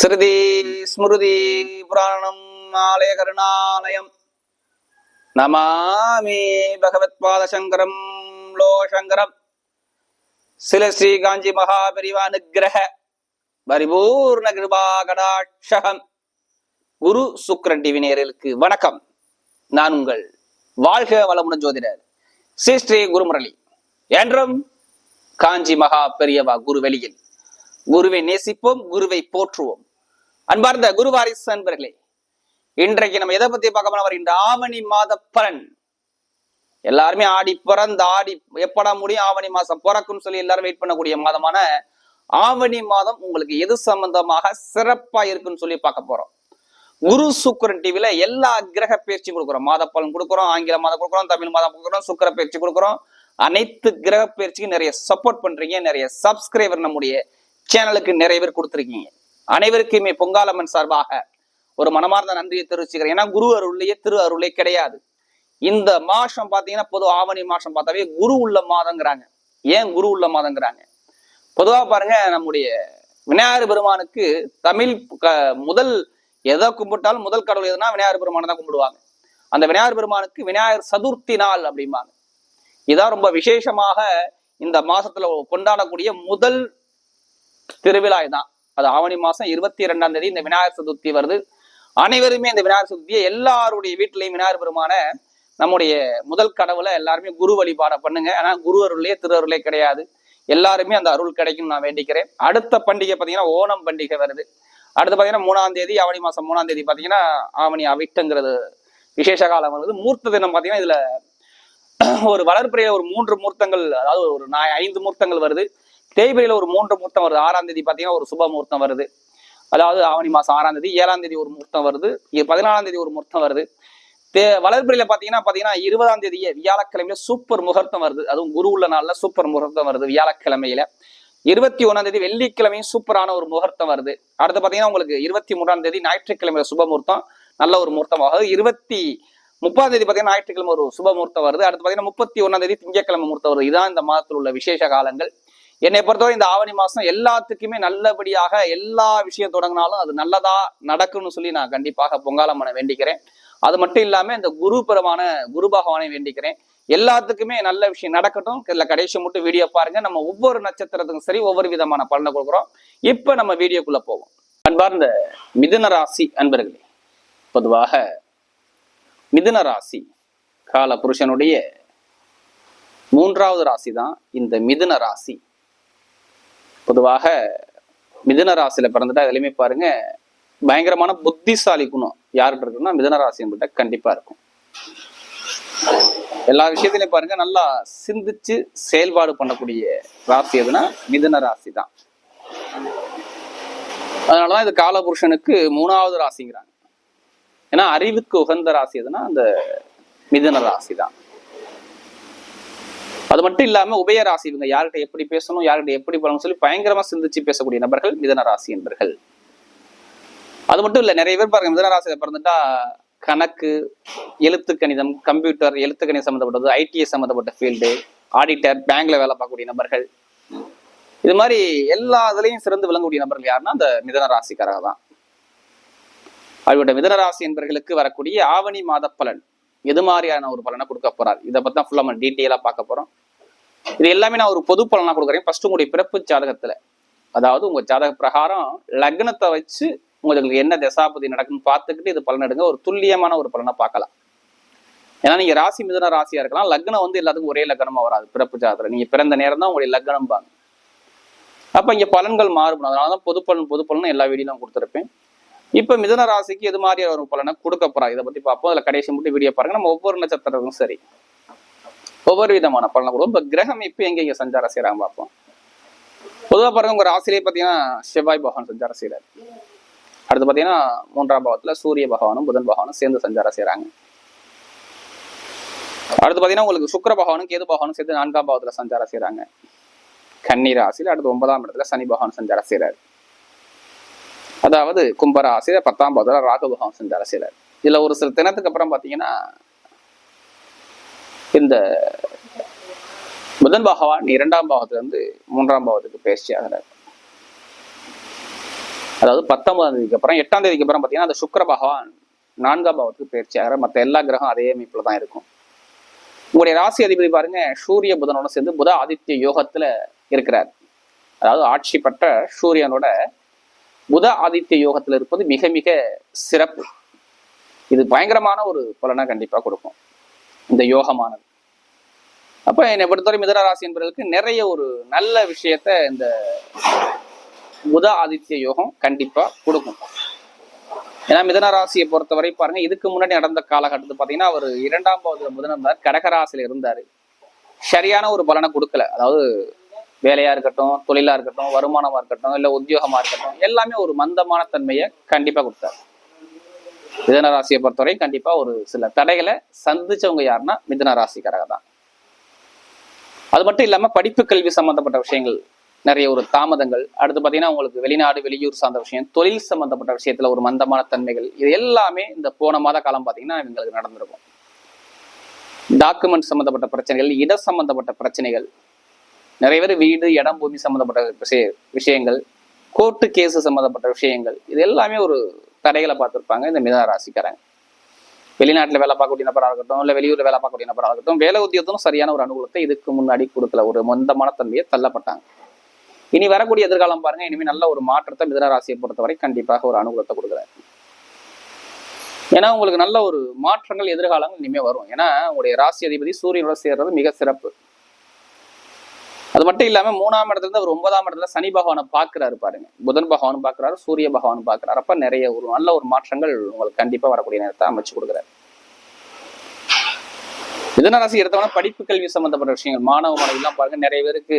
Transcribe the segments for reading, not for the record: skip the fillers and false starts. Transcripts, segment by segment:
ஸ்ருதி ஸ்மிருதி புராணம் ஆலய கருணாலயம் நமாமி பகவத் பாதசங்கரம் லோசங்கரம் சில ஸ்ரீ காஞ்சி மகாபெரிவா நிகிரக பரிபூர்ண கிருபா கடாட்சகம். குரு சுக்கிரன் டிவி நேயர்களுக்கு வணக்கம். நான் உங்கள் வாழ்க வளமுடன் ஜோதிடர் ஸ்ரீ ஸ்ரீ குருமுரளி. என்றும் காஞ்சி மகா பெரியவா குரு வெளியில் குருவை நேசிப்போம், குருவை போற்றுவோம். அன்பார்ந்த குரு வாரிசு அன்பர்களே, இன்றைக்கு நம்ம எதை பத்தி பார்க்க போறோம்? இந்த ஆவணி மாத பலன். எல்லாருமே ஆடி பிறந்த ஆடி எப்படா முடியும், ஆவணி மாசம் பிறக்குன்னு சொல்லி எல்லாரும் வெயிட் பண்ணக்கூடிய மாதமான ஆவணி மாதம் உங்களுக்கு எது சம்பந்தமாக சிறப்பா இருக்குன்னு சொல்லி பார்க்க போறோம். குரு சுக்கிரன் டிவில எல்லா கிரக பயிற்சி கொடுக்குறோம். மாத பலன் கொடுக்குறோம், ஆங்கில மாதம் கொடுக்குறோம், தமிழ் மாதம் கொடுக்குறோம், சுக்கிர பயிற்சி கொடுக்குறோம். அனைத்து கிரக பயிற்சிக்கு நிறைய சப்போர்ட் பண்றீங்க, நிறைய சப்ஸ்கிரைபர் நம்முடைய சேனலுக்கு நிறைய பேர் கொடுத்துருக்கீங்க. அனைவருக்குமே பொங்காலம்மன் சார்பாக ஒரு மனமார்ந்த நன்றியை தெரிவிச்சுக்கிறேன். ஏன்னா குரு அருள்லையே திரு அருளே கிடையாது. இந்த மாசம் பாத்தீங்கன்னா பொது ஆவணி மாசம் பார்த்தாவே குரு உள்ள மாதங்கிறாங்க. ஏன் குரு உள்ள மாதங்கிறாங்க? பொதுவா பாருங்க, நம்முடைய விநாயகர் பெருமானுக்கு தமிழ் முதல் எதை கும்பிட்டாலும் முதல் கடவுள் எதுனா விநாயகர் பெருமானை தான் கும்பிடுவாங்க. அந்த விநாயகர் பெருமானுக்கு விநாயகர் சதுர்த்தி நாள் அப்படிம்பாங்க. இதான் ரொம்ப விசேஷமாக இந்த மாசத்துல கொண்டாடக்கூடிய முதல் திருவிழா தான். அது ஆவணி மாசம் 22ஆம் தேதி இந்த விநாயகர் சதுர்த்தி வருது. அனைவருமே இந்த விநாயகர் சதுர்த்தியை எல்லாருடைய வீட்டிலையும் விநாயகர் பெருமான நம்முடைய முதல் கடவுளை எல்லாருமே குரு வழிபாட பண்ணுங்க. ஆனா குரு அருளே திரு அருளே கிடையாது. எல்லாருமே அந்த அருள் கிடைக்கும் நான் வேண்டிக்கிறேன். அடுத்த பண்டிகை பாத்தீங்கன்னா ஓணம் பண்டிகை வருது. அடுத்து பாத்தீங்கன்னா 3ஆம் தேதி ஆவணி மாசம் 3ஆம் தேதி பாத்தீங்கன்னா ஆவணி அவிட்டங்கிறது விசேஷ காலம் வருது. மூர்த்த தினம் பாத்தீங்கன்னா இதுல ஒரு வளர்ப்பிறையில ஒரு 3 மூர்த்தங்கள், அதாவது ஒரு 5 மூர்த்தங்கள் வருது. தேய்பிரையில ஒரு 3 மூர்த்தம் வருது. 6ஆம் தேதி பாத்தீங்கன்னா ஒரு சுப முகூர்த்தம் வருது. அதாவது ஆவணி மாசம் 6ஆம் தேதி, 7ஆம் தேதி ஒரு முகூர்த்தம் வருது, 14ஆம் தேதி ஒரு முகூர்த்தம் வருது. வளர்பிறையில பாத்தீங்கன்னா 20ஆம் தேதி வியாழக்கிழமையில சூப்பர் முகூர்த்தம் வருது. அதுவும் குரு உள்ள நாள்ல சூப்பர் முகூர்த்தம் வருது வியாழக்கிழமையில. 21ஆம் தேதி வெள்ளிக்கிழமையும் சூப்பரான ஒரு முகூர்த்தம் வருது. அடுத்து பாத்தீங்கன்னா உங்களுக்கு 23ஆம் தேதி ஞாயிற்றுக்கிழமையில சுப முகூர்த்தம், நல்ல ஒரு முகூர்த்தம் ஆகுது. 30ஆம் தேதி பாத்தீங்கன்னா ஞாயிற்றுக்கிழமை ஒரு சுப முகூர்த்தம் வருது. அடுத்து பாத்தீங்கன்னா 31ஆம் தேதி திங்கட்கிழமை முகூர்த்தம் வருது. இதான் இந்த மாதத்தில் உள்ள விசேஷ காலங்கள். என்னை பொறுத்தவரை இந்த ஆவணி மாசம் எல்லாத்துக்குமே நல்லபடியாக எல்லா விஷயம் தொடங்கினாலும் அது நல்லதா நடக்கும்னு சொல்லி நான் கண்டிப்பாக பொங்காலம்மனை வேண்டிக்கிறேன். அது மட்டும் இல்லாம இந்த குரு பெருமான குரு பகவானை வேண்டிக்கிறேன். எல்லாத்துக்குமே நல்ல விஷயம் நடக்கட்டும். இதுல கடைசி மட்டும் வீடியோ பாருங்க. நம்ம ஒவ்வொரு நட்சத்திரத்துக்கும் சரி ஒவ்வொரு விதமான பலனை கொடுக்குறோம். இப்ப நம்ம வீடியோக்குள்ள போவோம். அன்பார்ந்த மிதுன ராசி அன்பர்களே, பொதுவாக மிதுன ராசி கால புருஷனுடைய 3வது ராசி தான் இந்த மிதுன ராசி. பொதுவாக மிதுன ராசியில பிறந்துட்டா எதுலையுமே பாருங்க பயங்கரமான புத்திசாலி குணம் யாருக்கிட்ட இருக்குன்னா மிதுன ராசின்கிட்ட கண்டிப்பா இருக்கும். எல்லா விஷயத்திலையும் பாருங்க நல்லா சிந்திச்சு செயல்பாடு பண்ணக்கூடிய ராசி எதுனா மிதுன ராசி தான். அதனாலதான் இது காலபுருஷனுக்கு 3வது ராசிங்கிறாங்க. ஏன்னா அறிவுக்கு உகந்த ராசி எதுனா அந்த மிதுன ராசி தான். அது மட்டும் இல்லாம உபய ராசி, இவங்க யார்கிட்ட எப்படி பேசணும், யார்கிட்ட எப்படி பண்ணணும் சொல்லி பயங்கரமா சிந்திச்சு பேசக்கூடிய நபர்கள் மிதுன ராசி என்பர்கள். அது மட்டும் இல்ல, நிறைய பேர் பாருங்க மிதுன ராசியில பிறந்துட்டா கணக்கு, எழுத்து கணிதம், கம்ப்யூட்டர், எழுத்து கணிதம் சம்மந்தப்பட்டது, ஐடிஎஸ் சம்மந்தப்பட்ட ஃபீல்டு, ஆடிட்டர், பேங்க்ல வேலை பார்க்கக்கூடிய நபர்கள், இது மாதிரி எல்லா இதுலையும் சிறந்து விளங்கக்கூடிய நபர்கள் யாருன்னா அந்த மிதுன ராசிக்காரங்க தான். அவருடைய மிதுன ராசி என்பவர்களுக்கு வரக்கூடிய ஆவணி மாத பலன் எது மாதிரியான ஒரு பலனை கொடுக்க போறாரு, இதை பத்தி தான் ஃபுல்லா நம்ம டீட்டெயிலா பார்க்க போறோம். இது எல்லாமே நான் ஒரு பொது பலனா கொடுக்குறேன். ஃபர்ஸ்ட் உங்களுடைய பிறப்பு ஜாதகத்துல, அதாவது உங்க ஜாதக பிரகாரம் லக்னத்தை வச்சு உங்களுக்கு என்ன தசாபதி நடக்குன்னு பார்த்துக்கிட்டு இது பலன் எடுங்க. ஒரு துல்லியமான ஒரு பலனை பார்க்கலாம். ஏன்னா நீங்க ராசி மிதுன ராசியா இருக்கலாம், லக்னம் வந்து எல்லாத்துக்கும் ஒரே லக்னமா வராது. பிறப்பு ஜாதகத்துல நீங்க பிறந்த நேரம் தான் உங்களுடைய லக்னம் பாங்க. அப்ப இங்க பலன்கள் மாறுபடும். அதனாலதான் பொது பலன் எல்லா வீடியோலும் கொடுத்துருப்பேன். இப்ப மிதுன ராசிக்கு எது மாதிரி ஒரு பலனை கொடுக்க போறா இதை பத்தி பார்ப்போம். அதுல கடைசி மட்டும் வீடியோ பாருங்க. நம்ம ஒவ்வொரு நட்சத்திரத்துக்கும் சரி ஒவ்வொரு விதமான பலனை கொடுக்கும். இப்ப கிரகம் இப்ப எங்க சஞ்சாரம் செய்யறாங்க பார்ப்போம். பொதுவாக பாருங்க, உங்க ராசிலேயே பாத்தீங்கன்னா செவ்வாய் பகவான் சஞ்சாரம் செய்யறாரு. அடுத்து பாத்தீங்கன்னா 3ஆம் பாவத்துல சூரிய பகவானும் புதன் பகவானும் சேர்ந்து சஞ்சாரம் செய்யறாங்க. அடுத்து பாத்தீங்கன்னா உங்களுக்கு சுக்கிர பகவானும் கேது பகவானும் சேர்ந்து 4ஆம் பாவத்துல சஞ்சாரம் செய்யறாங்க. கன்னி ராசியில அடுத்து 9ஆம் இடத்துல சனி பகவான் சஞ்சாரம் செய்யறாரு. அதாவது கும்பராசியில 10ஆம் பாவத்துல ராகு பகவான் சஞ்சாரம் செய்யறாரு. இதுல ஒரு சில தினத்துக்கு அப்புறம் பாத்தீங்கன்னா இந்த புதன் பகவான் 2ஆம் பாவத்துல இருந்து 3ஆம் பாவத்துக்கு பயிற்சி ஆகிறார். அதாவது 19ஆம் தேதிக்கு அப்புறம் 8ஆம் தேதிக்கு அப்புறம் பார்த்தீங்கன்னா அந்த சுக்கிர பகவான் 4ஆம் பாவத்துக்கு பயிற்சி ஆகிற மற்ற எல்லா கிரகம் அதே அமைப்புல தான் இருக்கும். உங்களுடைய ராசி அதிபதி பாருங்க சூரிய புதனோட சேர்ந்து புத ஆதித்ய யோகத்துல இருக்கிறார். அதாவது ஆட்சி பெற்ற சூரியனோட புத ஆதித்ய யோகத்துல இருப்பது மிக மிக சிறப்பு. இது பயங்கரமான ஒரு பலனை கண்டிப்பா கொடுக்கும் இந்த யோகமானது. அப்ப என்னை பொறுத்தவரை மிதுன ராசி என்பவர்களுக்கு நிறைய ஒரு நல்ல விஷயத்த இந்த புத ஆதித்ய யோகம் கண்டிப்பா கொடுக்கும். ஏன்னா மிதுன ராசியை பொறுத்தவரை பாருங்க, இதுக்கு முன்னாடி நடந்த காலகட்டத்தில் பார்த்தீங்கன்னா அவர் 2ஆம் பாவத்துல புதன் இருந்தார், கடகராசியில இருந்தாரு. சரியான ஒரு பலனை கொடுக்கல. அதாவது வேலையா இருக்கட்டும், தொழிலா இருக்கட்டும், வருமானமா இருக்கட்டும், இல்ல உத்தியோகமா இருக்கட்டும், எல்லாமே ஒரு மந்தமான தன்மையை கண்டிப்பா கொடுத்தாரு. மிதுன ராசியை பொறுத்தவரை கண்டிப்பா ஒரு சில தடைகளை சந்திச்சவங்க யாருன்னா மிதுன ராசிக்காரங்க தான். அது மட்டும் இல்லாம படிப்பு கல்வி சம்பந்தப்பட்ட விஷயங்கள் நிறைய ஒரு தாமதங்கள், அடுத்து பார்த்தீங்கன்னா உங்களுக்கு வெளிநாடு வெளியூர் சார்ந்த விஷயம், தொழில் சம்பந்தப்பட்ட விஷயத்துல ஒரு மந்தமான தன்மைகள், இது எல்லாமே இந்த போன மாத காலம் பார்த்தீங்கன்னா இவங்களுக்கு நடந்திருக்கும். டாக்குமெண்ட் சம்பந்தப்பட்ட பிரச்சனைகள், இட சம்பந்தப்பட்ட பிரச்சனைகள், நிறைய பேர் வீடு இடம் பூமி சம்பந்தப்பட்ட விஷயங்கள், கோர்ட்டு கேஸ் சம்பந்தப்பட்ட விஷயங்கள், இது எல்லாமே ஒரு தடைகளை பார்த்துருப்பாங்க இந்த மிதுன ராசிக்காரங்க. வெளிநாட்டுல வேலை பார்க்கக்கூடிய நபராக இருக்கட்டும், இல்லை வெளியூர்ல வேலை பார்க்கக்கூடிய நபராக இருக்கட்டும், வேலை உத்தியோகத்திலும் சரியான ஒரு அனுகூலத்தை இதுக்கு முன்னாடி கொடுக்கல, ஒரு மந்தமான தன்மையை தள்ளப்பட்டாங்க. இனி வரக்கூடிய எதிர்காலம் பாருங்க, இனிமே நல்ல ஒரு மாற்றத்தை மிதுன ராசியை பொறுத்தவரை கண்டிப்பாக ஒரு அனுகூலத்தை கொடுக்குறாரு. ஏன்னா உங்களுக்கு நல்ல ஒரு மாற்றங்கள் எதிர்காலங்கள் இனிமே வரும். ஏன்னா உங்களுடைய ராசி அதிபதி சூரியனோட சேர்றது மிக சிறப்பு. அது மட்டும் இல்லாம 3ஆம் இடத்துல இருந்து அவர் 9ஆம் இடத்துல சனி பகவானை பார்க்கிறாரு பாருங்க. புதன் பகவான் பார்க்கிறாரு, சூரிய பகவான் பார்க்கிறாரு. அப்ப நிறைய ஒரு நல்ல ஒரு மாற்றங்கள் உங்களுக்கு கண்டிப்பா வரக்கூடிய நேரத்தை அமைச்சு கொடுக்குறாரு. மிதுன ராசி எடுத்தவனா படிப்பு கல்வி சம்பந்தப்பட்ட விஷயங்கள், மாணவ மாணவிலாம் பாருங்க, நிறைய பேருக்கு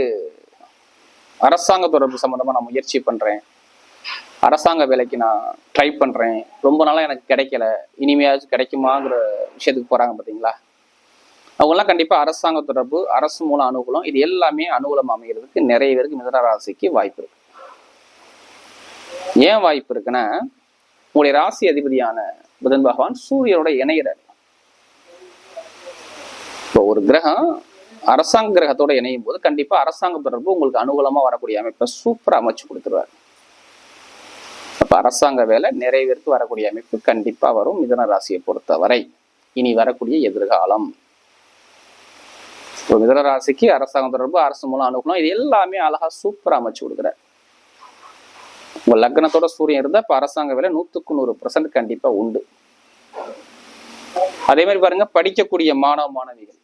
அரசாங்க தொடர்பு சம்பந்தமா நான் முயற்சி பண்றேன், அரசாங்க வேலைக்கு நான் ட்ரை பண்றேன், ரொம்ப நாளா எனக்கு கிடைக்கல, இனிமையாச்சும் கிடைக்குமாங்கிற விஷயத்துக்கு போறாங்க பார்த்தீங்களா. அவங்கெல்லாம் கண்டிப்பா அரசாங்க தொடர்பு, அரசு மூலம் அனுகூலம், இது எல்லாமே அனுகூலம் அமைகிறதுக்கு நிறைய பேருக்கு மிதுன ராசிக்கு வாய்ப்பு இருக்கு. ஏன் வாய்ப்பு இருக்குன்னா, உங்களுடைய ராசி அதிபதியான புதன் பகவான் சூரியனோட இணைகிறார். இப்போ ஒரு கிரகம் அரசாங்க கிரகத்தோட இணையும் போது கண்டிப்பா அரசாங்க தொடர்பு உங்களுக்கு அனுகூலமா வரக்கூடிய அமைப்பை சூப்பரா அமைச்சு கொடுத்துருவாரு. அப்ப அரசாங்க வேலை நிறைய பேருக்கு வரக்கூடிய அமைப்பு கண்டிப்பா வரும் மிதுன ராசியை பொறுத்தவரை. இனி வரக்கூடிய எதிர்காலம் மிதுன ராசிக்கு அரசாங்க தொடர்பு, அரசு மூலம் அனுகூலம், இது எல்லாமே அழகா சூப்பரா அமைச்சு கொடுக்குறாரு. உங்க லக்னத்தோட சூரியன் இருந்தா இப்ப அரசாங்க வேலை 100% கண்டிப்பா உண்டு. அதே மாதிரி பாருங்க, படிக்கக்கூடிய மாணவ மாணவிகள்,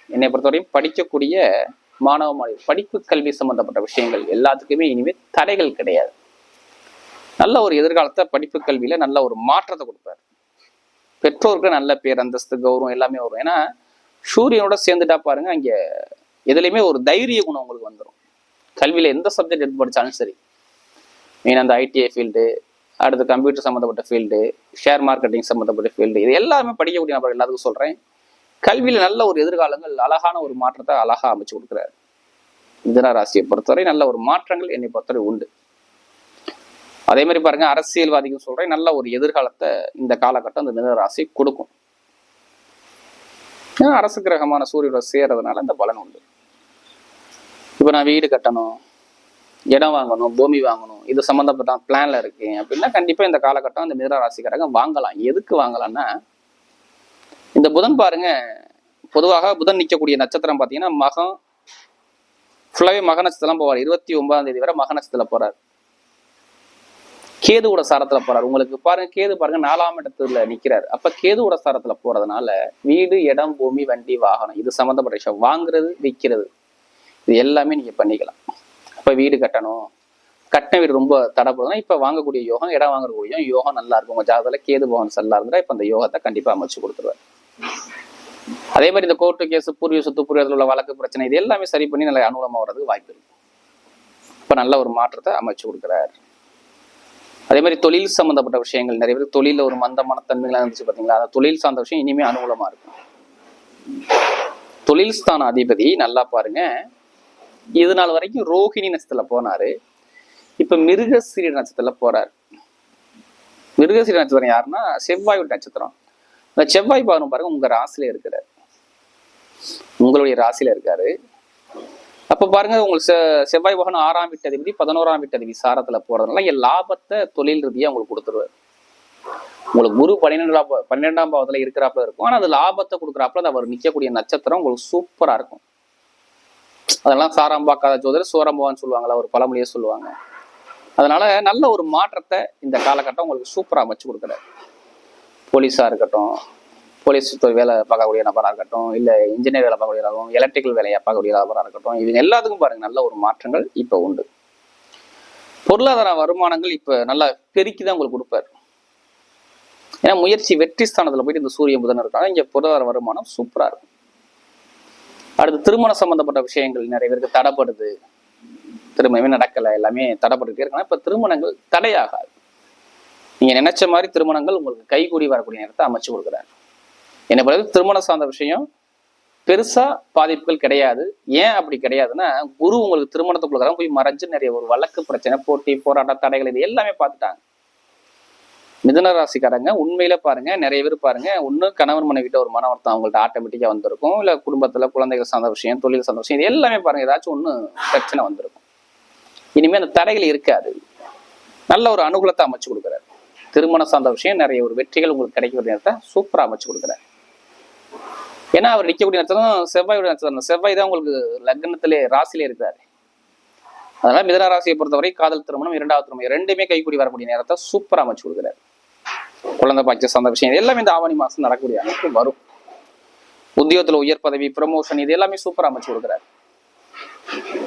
என்னை பொறுத்தவரையும் படிக்கக்கூடிய மாணவ மாணவிகள், படிப்பு கல்வி சம்பந்தப்பட்ட விஷயங்கள் எல்லாத்துக்குமே இனிமே தடைகள் கிடையாது. நல்ல ஒரு எதிர்காலத்தை படிப்பு கல்வியில நல்ல ஒரு மாற்றத்தை கொடுப்பாரு. பெற்றோருக்கு நல்ல பேர் அந்தஸ்து கௌரவம் எல்லாமே வரும். ஏன்னா சூரியனோட சேர்ந்துட்டா பாருங்க, அங்க எதுலையுமே ஒரு தைரிய குணம் உங்களுக்கு வந்துடும். கல்வியில எந்த சப்ஜெக்ட் எடுத்து படிச்சாலும் சரி, மெயின் அந்த ஐடிஐ ஃபீல்டு, அடுத்து கம்ப்யூட்டர் சம்மந்தப்பட்ட ஃபீல்டு, ஷேர் மார்க்கெட்டிங் சம்மந்தப்பட்ட ஃபீல்டு, இது எல்லாமே படிக்கக்கூடிய நபர் எல்லாத்துக்கும் சொல்றேன். கல்வியில நல்ல ஒரு எதிர்காலங்கள், அழகான ஒரு மாற்றத்தை அழகா அமைச்சு கொடுக்குறாரு. மிதுன ராசியை பொறுத்தவரை நல்ல ஒரு மாற்றங்கள் என்னை பொறுத்தவரை உண்டு. அதே மாதிரி பாருங்க, அரசியல்வாதிகள் சொல்றேன், நல்ல ஒரு எதிர்காலத்தை இந்த காலகட்டம் இந்த மிதுன ராசி கொடுக்கும். அரசு கிரகமான சூரியனோட சேர்றதுனால இந்த பலன் உண்டு. இப்ப நான் வீடு கட்டணும், இடம் வாங்கணும், பூமி வாங்கணும், இது சம்மந்தப்பட்ட பிளான்ல இருக்கேன் அப்படின்னா கண்டிப்பா இந்த காலகட்டம் இந்த மிதுன ராசிக்காரங்க வாங்கலாம். எதுக்கு வாங்கலாம்னா, இந்த புதன் பாருங்க, பொதுவாக புதன் நிற்கக்கூடிய நட்சத்திரம் பார்த்தீங்கன்னா மகம், ஃபுல்லாவே மக நட்சத்திரம் போவார். 29ஆம் தேதி வரை மக நட்சத்திரத்துல போறாரு. கேதுவோட சாரத்துல போறாரு. உங்களுக்கு பாருங்க, கேது பாருங்க 4ஆம் இடத்துல நிக்கிறாரு. அப்ப கேதுவோட சாரத்துல போறதுனால வீடு இடம் பூமி வண்டி வாகனம் இது சம்மந்தப்பட்ட விஷயம், வாங்குறது விற்கிறது இது எல்லாமே நீங்க பண்ணிக்கலாம். அப்ப வீடு கட்டணும், கட்டின வீடு ரொம்ப தடைப்படுதுன்னா இப்ப வாங்கக்கூடிய யோகம், இடம் வாங்கக்கூடிய யோகம் நல்லா இருக்கும். உங்க ஜாதகத்துல கேது பவன் நல்லா இருந்தா இப்ப அந்த யோகத்தை கண்டிப்பா அமைச்சு கொடுத்துருவாரு. அதே மாதிரி இந்த கோர்ட்டு கேஸ், பூர்வீக சொத்து, பூர்வீகத்தில் உள்ள வழக்கு பிரச்சனை, இது எல்லாமே சரி பண்ணி நல்ல அனுகூலமா வர்றதுக்கு வாய்ப்பு இருக்கு. இப்ப நல்ல ஒரு மாற்றத்தை அமைச்சு கொடுக்குறாரு. அதே மாதிரி தொழில் சம்பந்தப்பட்ட விஷயங்கள், நிறைய பேர் தொழில ஒரு மந்தமான தன்மைகளாக இருந்துச்சு பார்த்தீங்களா, அந்த தொழில் சார்ந்த விஷயம் இனிமே அனுகூலமா இருக்கும். தொழில் ஸ்தான அதிபதி நல்லா பாருங்க, இது நாள் வரைக்கும் ரோஹிணி நட்சத்திரத்துல போனாரு, இப்ப மிருகசீர நட்சத்திரத்துல போறாரு. மிருகசீர நட்சத்திரம் யாருன்னா செவ்வாய் நட்சத்திரம். இந்த செவ்வாய் பாருங்க உங்க ராசியில இருக்கிறாரு, உங்களுடைய ராசியில இருக்காரு. அப்ப பாருங்க, உங்களுக்கு செவ்வாய் பகவான் 6ஆம் வீட்டதிபதி 11ஆம் வீட்டதிபதி சாரத்துல போறதுனால இங்க லாபத்தை தொழில் ரீதியா உங்களுக்கு கொடுத்துருவாரு. உங்களுக்கு குரு 12ஆம் பாவத்துல இருக்கிறாப்புல இருக்கும். ஆனா அது லாபத்தை கொடுக்குறாப்புல அவர் நிக்கக்கூடிய நட்சத்திரம் உங்களுக்கு சூப்பரா இருக்கும். அதெல்லாம் சாரம் பார்க்காத ஜோதிடர் சோரம்பவான்னு சொல்லுவாங்களா, ஒரு பழமொழியே சொல்லுவாங்க. அதனால நல்ல ஒரு மாற்றத்தை இந்த காலகட்டம் உங்களுக்கு சூப்பரா அமைச்சு கொடுக்குறாரு. போலீஸா இருக்கட்டும், போலீஸ் வேலை பார்க்கக்கூடிய நபராக இருக்கட்டும், இல்லை இன்ஜினியர் வேலை பார்க்கக்கூடிய எலக்ட்ரிக்கல் வேலையை பார்க்கக்கூடிய நபராக இருக்கட்டும், இவங்க எல்லாத்துக்கும் பாருங்க நல்ல ஒரு மாற்றங்கள் இப்போ உண்டு. பொருளாதார வருமானங்கள் இப்போ நல்லா பெருக்கி தான் உங்களுக்கு கொடுப்பாரு. ஏன்னா முயற்சி வெற்றி ஸ்தானத்துல போயிட்டு இந்த சூரிய புதன் இருக்காங்க, இங்க பொருளாதார வருமானம் சூப்பரா இருக்கும். அடுத்து திருமணம் சம்பந்தப்பட்ட விஷயங்கள் நிறைய பேருக்கு தடைப்படுது, திருமணமே நடக்கலை, எல்லாமே தடைப்பட்டு இருக்காங்க. இப்ப திருமணங்கள் தடையாகாது. நீங்க நினைச்ச மாதிரி திருமணங்கள் உங்களுக்கு கைகூடி வரக்கூடிய நேரத்தை அமைச்சு கொடுக்குறாரு. என்ன பிறகு திருமணம் சார்ந்த விஷயம் பெருசா பாதிப்புகள் கிடையாது. ஏன் அப்படி கிடையாதுன்னா, குரு உங்களுக்கு திருமணத்துக்குள்ள போய் மறைஞ்சு நிறைய ஒரு வழக்கு பிரச்சனை, போட்டி, போராட்ட, தடைகள் இது எல்லாமே பார்த்துட்டாங்க. மிதுன ராசிக்காரங்க உண்மையில பாருங்க, நிறைய பேர் பாருங்க, ஒண்ணு கணவன் மனைவிட்ட ஒரு மன வருத்தம் அவங்கள்ட்ட ஆட்டோமேட்டிக்கா வந்திருக்கும், இல்ல குடும்பத்துல குழந்தைகள் சார்ந்த விஷயம், தொழில் சார்ந்த விஷயம், இது எல்லாமே பாருங்க ஏதாச்சும் ஒண்ணு பிரச்சனை வந்திருக்கும். இனிமே அந்த தடைகள் இருக்காது. நல்ல ஒரு அனுகூலத்தை அமைச்சு கொடுக்குறாரு. திருமணம் சார்ந்த விஷயம் நிறைய ஒரு வெற்றிகள் உங்களுக்கு கிடைக்கக்கூடிய நேரத்தை சூப்பரா அமைச்சு கொடுக்குறாரு. ஏன்னா அவர் நிற்கக்கூடிய நட்சத்திரம் செவ்வாயுடைய நட்சத்திரம். செவ்வாய் தான் உங்களுக்கு லக்னத்திலே ராசியிலே இருக்கிறாரு. அதனால மிதுன ராசியை பொறுத்தவரை காதல் திருமணம், 2வது திருமணம் ரெண்டுமே கைக்கூடி வரக்கூடிய நேரத்தை சூப்பரா அமைச்சு கொடுக்குறாரு. குழந்தை பாக்கிய சார்ந்த விஷயம் எல்லாமே இந்த ஆவணி மாசம் நடக்கக்கூடிய அமைப்பு வரும். உத்தியோகத்துல உயர் பதவி, ப்ரமோஷன் இது எல்லாமே சூப்பரா அமைச்சு கொடுக்குறாரு.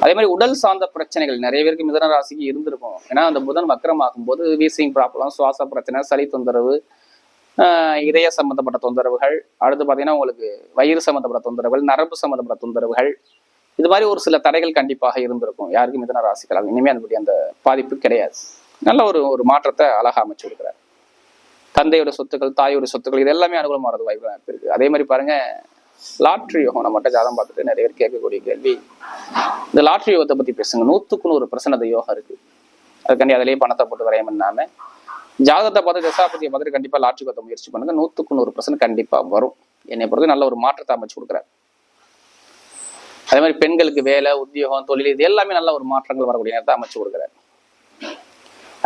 அதே மாதிரி உடல் சார்ந்த பிரச்சனைகள் நிறைய பேருக்கு மிதுன ராசிக்கு இருந்திருக்கும். ஏன்னா அந்த புதன் வக்கரமாகும் போது வீசிங் ப்ராப்ளம், சுவாச பிரச்சனை, சளி தொந்தரவு, இதய சம்பந்தப்பட்ட தொந்தரவுகள், அடுத்து பார்த்தீங்கன்னா உங்களுக்கு வயிறு சம்பந்தப்பட்ட தொந்தரவுகள், நரம்பு சம்பந்தப்பட்ட தொந்தரவுகள், இது மாதிரி ஒரு சில தடைகள் கண்டிப்பாக இருந்திருக்கும் யாருக்கும் மிதுன ராசிக்கலாம். இனிமே அந்த பாதிப்பு கிடையாது. நல்ல ஒரு மாற்றத்தை அழகா அமைச்சு கொடுக்குறாரு. தந்தையோட சொத்துக்கள், தாயோட சொத்துக்கள் இது எல்லாமே அனுகூலமானது வாய்ப்பு இருக்கு. அதே மாதிரி பாருங்க, லாட்ரி யோகம் நம்மகிட்ட ஜாதகம் பார்த்துட்டு நிறைய பேர் கேட்கக்கூடிய கேள்வி, இந்த லாட்ரி யோகத்தை பத்தி பேசுங்க. 100% யோகம் இருக்கு. அதுக்காண்டி அதிலேயே பணத்தை போட்டு வரையம் இல்லாம ஜாதகத்தை பார்த்து தசாபதியை பார்த்துட்டு கண்டிப்பா லாட்ரி யோகத்தை முயற்சி பண்ணுங்க. 100% கண்டிப்பா வரும். என்னை பொறுத்து நல்ல ஒரு மாற்றத்தை அமைச்சு கொடுக்குறாரு. அதே மாதிரி பெண்களுக்கு வேலை, உத்தியோகம், தொழில் இது எல்லாமே நல்ல ஒரு மாற்றங்கள் வரக்கூடிய நேரத்தை அமைச்சு கொடுக்குறாரு.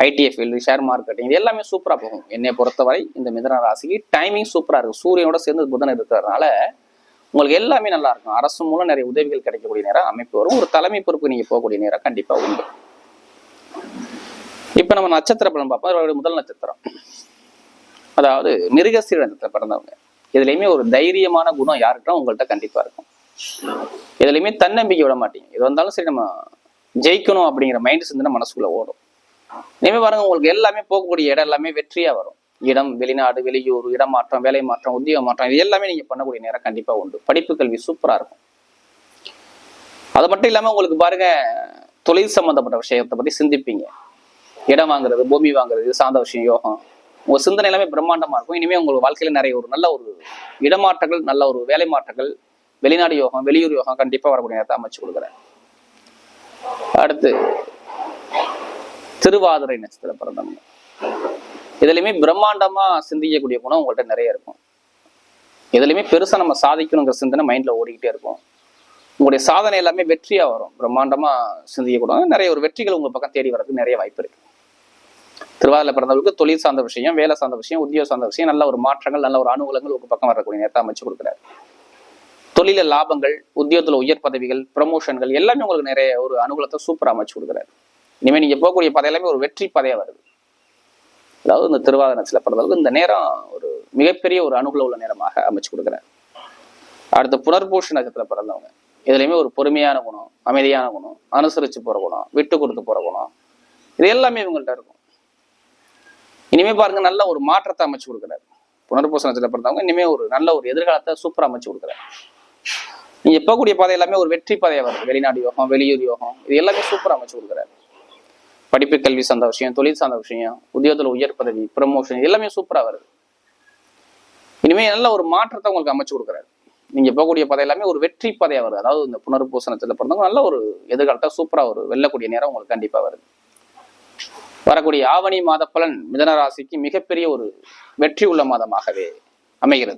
ஐடிஎஃப் ஃபீல்டு, ஷேர் மார்க்கெட்டிங் இது எல்லாமே சூப்பரா போகும். என்னை பொறுத்தவரை இந்த மிதுன ராசிக்கு டைமிங் சூப்பரா இருக்கும். சூரியனோட சேர்ந்து புதன் இருக்கிறதுனால உங்களுக்கு எல்லாமே நல்லா இருக்கும். அரசு மூலம் நிறைய உதவிகள் கிடைக்கக்கூடிய நேரம் அமைப்பு வரும். ஒரு தலைமை பொறுப்பு நீங்க போகக்கூடிய நேரம் கண்டிப்பா உண்டு. இப்ப நம்ம நட்சத்திர பலன் பார்ப்போம். அவருடைய முதல் நட்சத்திரம், அதாவது மிருகசீர நட்சத்திரம் பிறந்தவங்க. இதுலயுமே ஒரு தைரியமான குணம் யாருக்கும் உங்கள்கிட்ட கண்டிப்பா இருக்கும். இதுலயுமே தன்னம்பிக்கை விட மாட்டீங்க. இது வந்தாலும் சரி நம்ம ஜெயிக்கணும் அப்படிங்கிற மைண்ட் சிந்தனை மனசுக்குள்ள ஓடும். இனிமே பாருங்க, உங்களுக்கு எல்லாமே போகக்கூடிய இடம் எல்லாமே வெற்றியா வரும். இடம், வெளிநாடு, வெளியூர், இடமாற்றம், வேலை மாற்றம், உத்தியோக மாற்றம் இது எல்லாமே நீங்க பண்ணக்கூடிய நேரம் கண்டிப்பா உண்டு. படிப்பு கல்வி சூப்பரா இருக்கும். அது மட்டும் இல்லாம உங்களுக்கு பாருங்க, தொழில் சம்பந்தப்பட்ட விஷயத்தை பத்தி சிந்திப்பீங்க. இடம் வாங்குறது, பூமி வாங்குறது இது சார்ந்த விஷயம் யோகம். உங்க சிந்தனை எல்லாமே பிரம்மாண்டமா இருக்கும். இனிமே உங்களுக்கு வாழ்க்கையில நிறைய ஒரு நல்ல ஒரு இடமாற்றங்கள், நல்ல ஒரு வேலை மாற்றங்கள், வெளிநாடு யோகம், வெளியூர் யோகம் கண்டிப்பா வரக்கூடிய நேரத்தை அமைச்சு கொடுக்குறேன். அடுத்து திருவாதிரை நட்சத்திரம் பிறந்தவங்க. இதுலயுமே பிரம்மாண்டமா சிந்திக்கக்கூடிய குணம் உங்கள்கிட்ட நிறைய இருக்கும். இதுலயுமே பெருசா நம்ம சாதிக்கணுங்கிற சிந்தனை மைண்ட்ல ஓடிக்கிட்டே இருக்கும். உங்களுடைய சாதனை எல்லாமே வெற்றியா வரும். பிரம்மாண்டமா சிந்திக்கக்கூடாது. நிறைய ஒரு வெற்றிகள் உங்க பக்கம் தேடி வரதுக்கு நிறைய வாய்ப்பு இருக்கு. திருவாதிரை பிறந்தவர்களுக்கு தொழில் சார்ந்த விஷயம், வேலை சார்ந்த விஷயம், உத்தியோக சார்ந்த விஷயம் நல்ல ஒரு மாற்றங்கள், நல்ல ஒரு அனுகூலங்கள் உங்க பக்கம் வரக்கூடிய நேரத்தை அமைச்சு கொடுக்குறாரு. தொழில லாபங்கள், உத்தியோகத்துல உயர் பதவிகள், ப்ரமோஷன்கள் எல்லாமே உங்களுக்கு நிறைய ஒரு அனுகூலத்தை சூப்பரா அமைச்சு கொடுக்குறாரு. இனிமேல் நீங்க போகக்கூடிய பதை எல்லாமே ஒரு வெற்றி பதையா வருது. அதாவது இந்த திருவாதிரை நட்சத்திரம் பிறந்தவர்களுக்கு இந்த நேரம் ஒரு மிகப்பெரிய ஒரு அனுகூலம் உள்ள நேரமாக அமைச்சு கொடுக்குறாரு. அடுத்த புனர்பூஷ நட்சத்திரம் பிறந்தவங்க. இதுலயுமே ஒரு பொறுமையான குணம், அமைதியான குணம், அனுசரிச்சு போற குணம், விட்டு கொடுத்து போற குணம் இது எல்லாமே இவங்கள்ட்ட இருக்கும். இனிமே பாருங்க, நல்ல ஒரு மாற்றத்தை அமைச்சு கொடுக்குறாரு. புனர்பூச நட்சத்திரம் பிறந்தவங்க இனிமே ஒரு நல்ல ஒரு எதிர்காலத்தை சூப்பரா அமைச்சு கொடுக்குறாரு. நீங்க போகக்கூடிய பாதை எல்லாமே ஒரு வெற்றி பாதையா வருது. வெளிநாடு யோகம், வெளியூர் யோகம் இது எல்லாமே சூப்பரா அமைச்சு கொடுக்குறாரு. படிப்பு கல்வி சார்ந்த விஷயம், தொழில் சார்ந்த விஷயம், உத்தியோகத்துல உயர் பதவி, ப்ரமோஷன் எல்லாமே சூப்பரா வருது. இனிமே நல்ல ஒரு மாற்றத்தை உங்களுக்கு அமைச்சு கொடுக்குறாரு. நீங்க போகக்கூடிய பதை எல்லாமே ஒரு வெற்றி பதையா வருது. அதாவது இந்த புனர்பூசணத்துல பிறந்தவங்க நல்ல ஒரு எதிர்காலத்தை சூப்பரா ஒரு வெல்லக்கூடிய நேரம் உங்களுக்கு கண்டிப்பா வருது. வரக்கூடிய ஆவணி மாத பலன் மிதுன ராசிக்கு மிகப்பெரிய ஒரு வெற்றி உள்ள மாதமாகவே அமைகிறது.